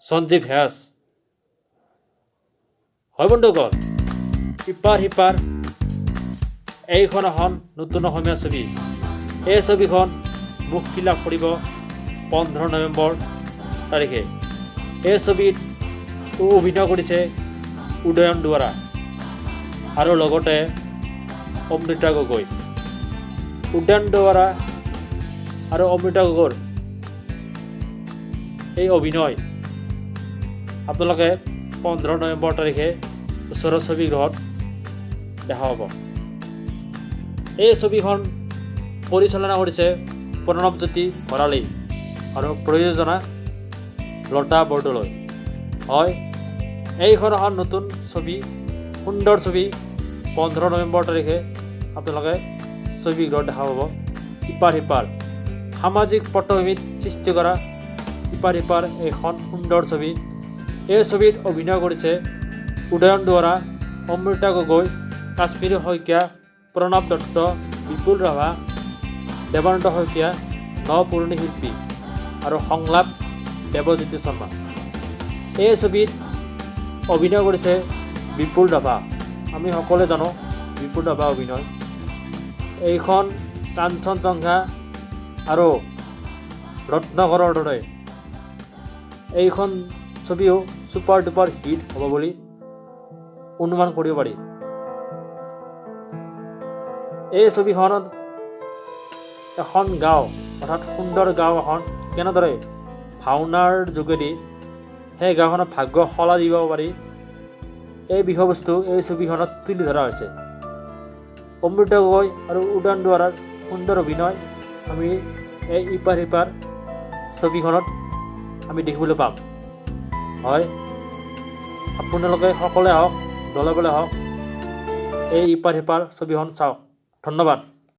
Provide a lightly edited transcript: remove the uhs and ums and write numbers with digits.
সঞ্জীৱ হেয়াছ। হয় বন্ধুসকল, ইপাৰ সিপাৰ এইখন এখন নতুন অসমীয়া ছবি। এই ছবিখন মুক্তি লাভ কৰিব 15 নৱেম্বৰ তাৰিখে। এই ছবিত অভিনয় কৰিছে উদয়ন দুৱৰা আৰু লগতে অমৃতা গগৈ। উদয়ন দুৱৰা আৰু অমৃতা গগৈৰ এই অভিনয় আপোনালোকে 15 নৱেম্বৰ তাৰিখে ওচৰৰ ছবিগৃহত দেখা পাব। এই ছবিখন পৰিচালনা কৰিছে প্ৰণৱজ্যোতি ভৰালী আৰু প্ৰযোজনা লতা বৰদলৈ। হয়, এইখন এখন নতুন ছবি, সুন্দৰ ছবি। 15 নৱেম্বৰ তাৰিখে আপোনালোকে ছবিগৃহত দেখা পাব। ইপাৰ সিপাৰ সামাজিক পটভূমিত সৃষ্টি কৰা ইপাৰ সিপাৰ এখন সুন্দৰ ছবি। এই ছবিত অভিনয় কৰিছে উদয়ন দুৱৰা, অমৃতা গগৈ, কাশ্মীৰী শইকীয়া, প্ৰণৱ দত্ত, বিপুল ৰাভা, দেৱানন্দ শইকীয়া, নপুৰণি শিল্পী আৰু সংলাপ দেৱজ্যোতি শৰ্মা। এই ছবিত অভিনয় কৰিছে বিপুল ৰাভা। আমি সকলোৱে জানো বিপুল ৰাভা অভিনয়। এইখন কাঞ্চনজংঘা আৰু ৰত্নাকৰৰ দৰে এইখন ছবিও ছুপাৰ ডুপাৰ হিট হ'ব বুলি অনুমান কৰিব পাৰি। এই ছবিখনত এখন গাঁও, অৰ্থাৎ সুন্দৰ গাঁও এখন কেনেদৰে ভাওনাৰ যোগেদি সেই গাঁওখনৰ ভাগ্য সলাই দিব পাৰি, এই বিষয়বস্তু এই ছবিখনত তুলি ধৰা হৈছে। অমৃতা গগৈ আৰু উদয়ন দুৱৰাৰ সুন্দৰ অভিনয় আমি এই ইপাৰ সিপাৰ ছবিখনত আমি দেখিবলৈ পাম। হয়, আপোনালোকে সকলোৱে হওক, দলে বলে হওক, এই ইপাৰ সিপাৰ ছবিখন চাওক। ধন্যবাদ।